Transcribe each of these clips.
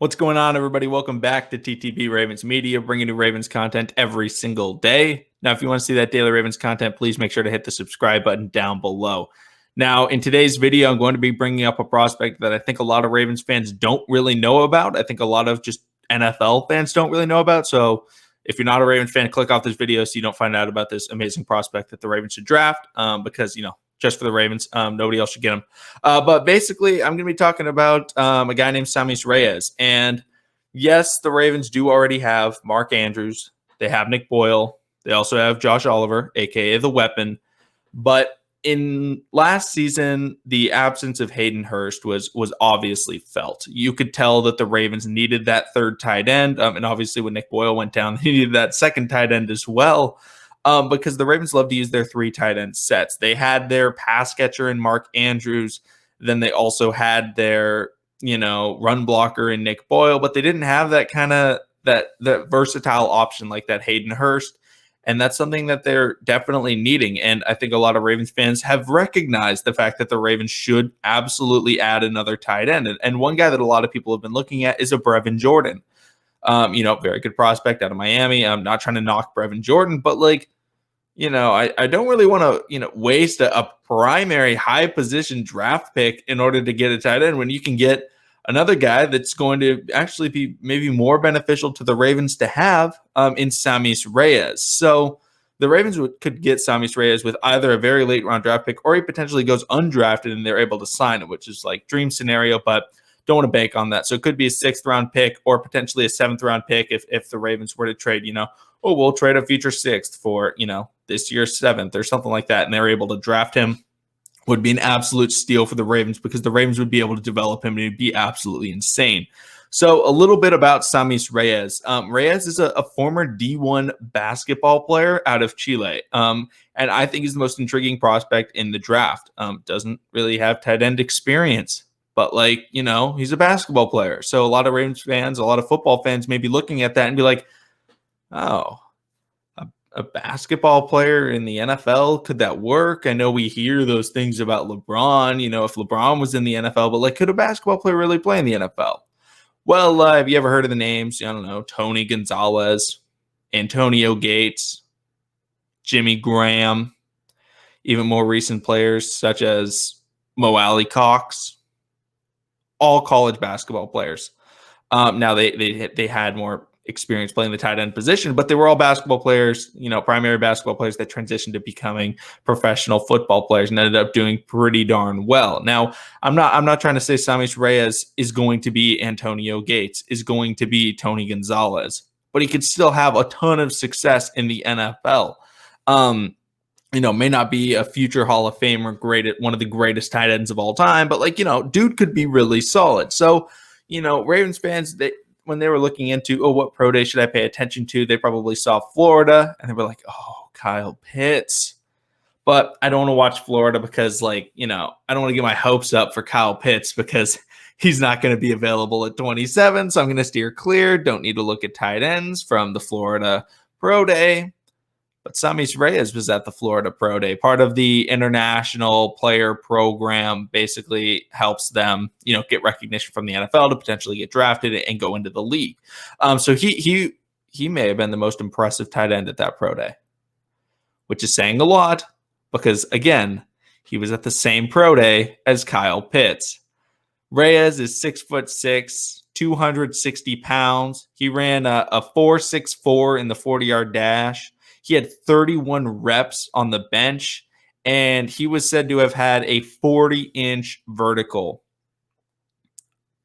What's going on, everybody? Welcome back to TTB Ravens Media, bringing you Ravens content every single day. Now, if you want to see that daily Ravens content, please make sure to hit the subscribe button down below. Now, in today's video, I'm going to be bringing up a prospect that I think a lot of Ravens fans don't really know about. I think a lot of just NFL fans don't really know about. So if you're not a Ravens fan, click off this video so you don't find out about this amazing prospect that the Ravens should draft because, just for the Ravens. Nobody else should get him. But basically, I'm going to be talking about a guy named Sammis Reyes. And yes, the Ravens do already have Mark Andrews. They have Nick Boyle. They also have Josh Oliver, a.k.a. the Weapon. But in last season, the absence of Hayden Hurst was obviously felt. You could tell that the Ravens needed that third tight end. And obviously, when Nick Boyle went down, they needed that second tight end as well. Because the Ravens love to use their three tight end sets. They had their pass catcher in Mark Andrews. Then they also had their, run blocker in Nick Boyle, but they didn't have that kind of that versatile option like that Hayden Hurst. And that's something that they're definitely needing. And I think a lot of Ravens fans have recognized the fact that the Ravens should absolutely add another tight end. And one guy that a lot of people have been looking at is a Brevin Jordan. Very good prospect out of Miami. I'm not trying to knock Brevin Jordan, but I don't really want to, waste a primary high position draft pick in order to get a tight end when you can get another guy that's going to actually be maybe more beneficial to the Ravens to have in Sammis Reyes. So the Ravens could get Sammis Reyes with either a very late round draft pick or he potentially goes undrafted and they're able to sign it, which is like dream scenario, but don't want to bank on that. So it could be a 6th round pick or potentially a 7th round pick if the Ravens were to trade, we'll trade a future 6th for, this year's 7th or something like that. And they're able to draft him. Would be an absolute steal for the Ravens because the Ravens would be able to develop him and it'd be absolutely insane. So a little bit about Sammis Reyes. Reyes is a former D1 basketball player out of Chile. And I think he's the most intriguing prospect in the draft. Doesn't really have tight end experience. But he's a basketball player. So a lot of Ravens fans, a lot of football fans may be looking at that and be like, oh, a basketball player in the NFL, could that work? I know we hear those things about LeBron, if LeBron was in the NFL, but could a basketball player really play in the NFL? Well, have you ever heard of the names? I don't know, Tony Gonzalez, Antonio Gates, Jimmy Graham, even more recent players such as Mo Alley Cox, all college basketball players. Now they had more experience playing the tight end position, but they were all basketball players, primary basketball players that transitioned to becoming professional football players and ended up doing pretty darn well. Now, I'm not trying to say Sammis Reyes is going to be Antonio Gates, is going to be Tony Gonzalez, but he could still have a ton of success in the NFL. May not be a future Hall of Famer, one of the greatest tight ends of all time, but dude could be really solid. So, Ravens fans, when they were looking into, what pro day should I pay attention to? They probably saw Florida and they were like, oh, Kyle Pitts. But I don't want to watch Florida because I don't want to get my hopes up for Kyle Pitts because he's not going to be available at 27. So I'm going to steer clear. Don't need to look at tight ends from the Florida pro day. But Sammis Reyes was at the Florida Pro Day. Part of the international player program basically helps them, get recognition from the NFL to potentially get drafted and go into the league. So he may have been the most impressive tight end at that Pro Day, which is saying a lot because, again, he was at the same Pro Day as Kyle Pitts. Reyes is 6'6", 260 pounds. He ran a 4.64 in the 40-yard dash. He had 31 reps on the bench, and he was said to have had a 40-inch vertical.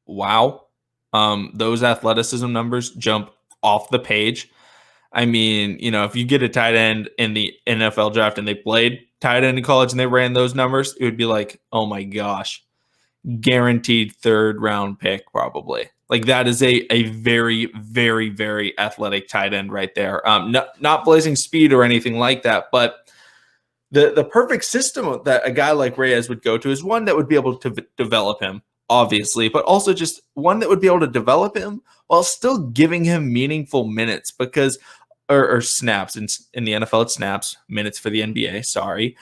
Wow. Those athleticism numbers jump off the page. I mean, if you get a tight end in the NFL draft and they played tight end in college and they ran those numbers, it would be like, oh my gosh, guaranteed 3rd round pick probably. That is a very, very, very athletic tight end right there. Not blazing speed or anything like that, but the perfect system that a guy like Reyes would go to is one that would be able to develop him, obviously, but also just one that would be able to develop him while still giving him meaningful minutes or snaps. In the NFL, it's snaps, minutes for the NBA, sorry.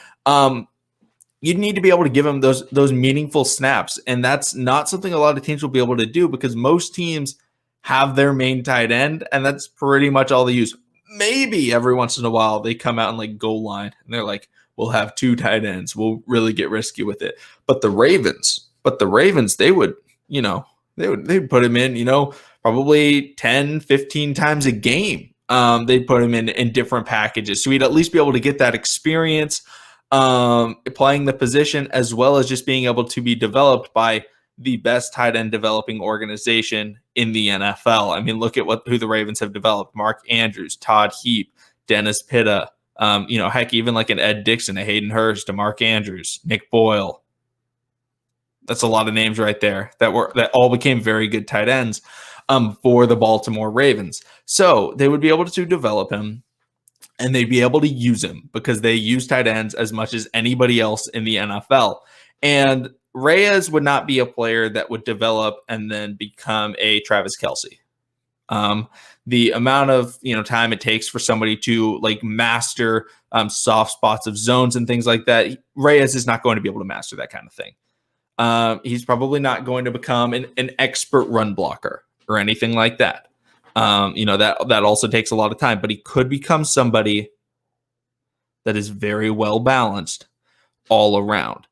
You need to be able to give him those meaningful snaps. And that's not something a lot of teams will be able to do because most teams have their main tight end, and that's pretty much all they use. Maybe every once in a while they come out and like goal line and they're like, we'll have 2 tight ends. We'll really get risky with it. But the Ravens, they would, they'd put him in, probably 10, 15 times a game. They'd put him in different packages. So he'd at least be able to get that experience playing the position, as well as just being able to be developed by the best tight end developing organization in the NFL. I mean, look at who the Ravens have developed: Mark Andrews, Todd Heap, Dennis Pitta, heck, even like an Ed Dixon, a Hayden Hurst, a Mark Andrews, Nick Boyle. That's a lot of names right there that all became very good tight ends for the Baltimore Ravens. So they would be able to develop him, and they'd be able to use him because they use tight ends as much as anybody else in the NFL. And Reyes would not be a player that would develop and then become a Travis Kelce. The amount of time it takes for somebody to like master soft spots of zones and things like that, Reyes is not going to be able to master that kind of thing. He's probably not going to become an expert run blocker or anything like that. That also takes a lot of time, but he could become somebody that is very well balanced all around.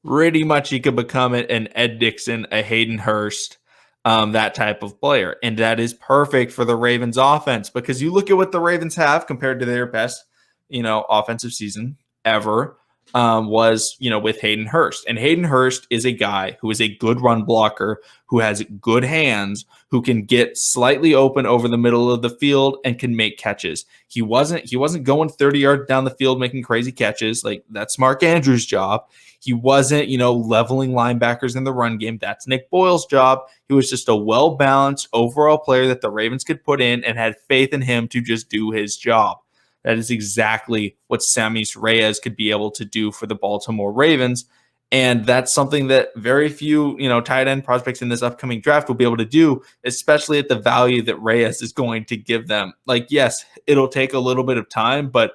Pretty much he could become an Ed Dixon, a Hayden Hurst, that type of player. And that is perfect for the Ravens offense, because you look at what the Ravens have compared to their best, offensive season ever, was, with Hayden Hurst. And Hayden Hurst is a guy who is a good run blocker, who has good hands, who can get slightly open over the middle of the field and can make catches. He wasn't going 30 yards down the field making crazy catches. Like, that's Mark Andrews' job. He wasn't, leveling linebackers in the run game. That's Nick Boyle's job. He was just a well-balanced overall player that the Ravens could put in and had faith in him to just do his job. That is exactly what Sammis Reyes could be able to do for the Baltimore Ravens. And that's something that very few, tight end prospects in this upcoming draft will be able to do, especially at the value that Reyes is going to give them. Like, yes, it'll take a little bit of time, but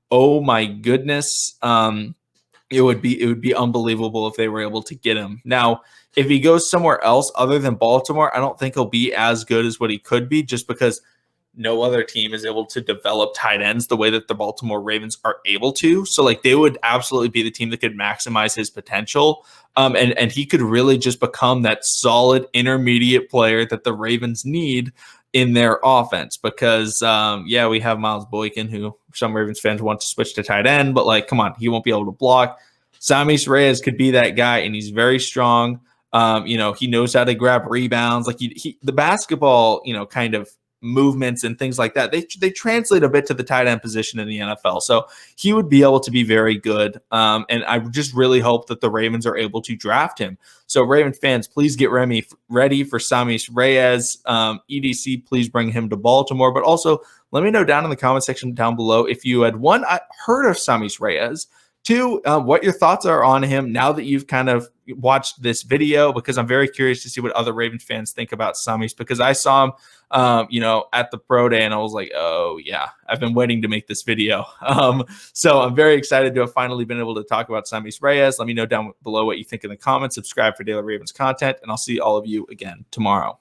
oh my goodness, it would be unbelievable if they were able to get him. Now, if he goes somewhere else other than Baltimore, I don't think he'll be as good as what he could be, just because no other team is able to develop tight ends the way that the Baltimore Ravens are able to. So like, they would absolutely be the team that could maximize his potential. And he could really just become that solid intermediate player that the Ravens need in their offense, because we have Miles Boykin, who some Ravens fans want to switch to tight end, but like, come on, he won't be able to block. Sammis Reyes could be that guy, and he's very strong. He knows how to grab rebounds. Like, the basketball, kind of movements and things like that, they translate a bit to the tight end position in the NFL. So he would be able to be very good. And I just really hope that the Ravens are able to draft him. So Ravens fans, please get ready for Sammis Reyes. EDC, please bring him to Baltimore. But also, let me know down in the comment section down below if you had, one, heard of Sammis Reyes, two, what your thoughts are on him now that you've kind of watched this video, because I'm very curious to see what other Ravens fans think about Sammis, because I saw him, at the pro day, and I was like, oh yeah, I've been waiting to make this video. So I'm very excited to have finally been able to talk about Sammis Reyes. Let me know down below what you think in the comments. Subscribe for daily Ravens content, and I'll see all of you again tomorrow.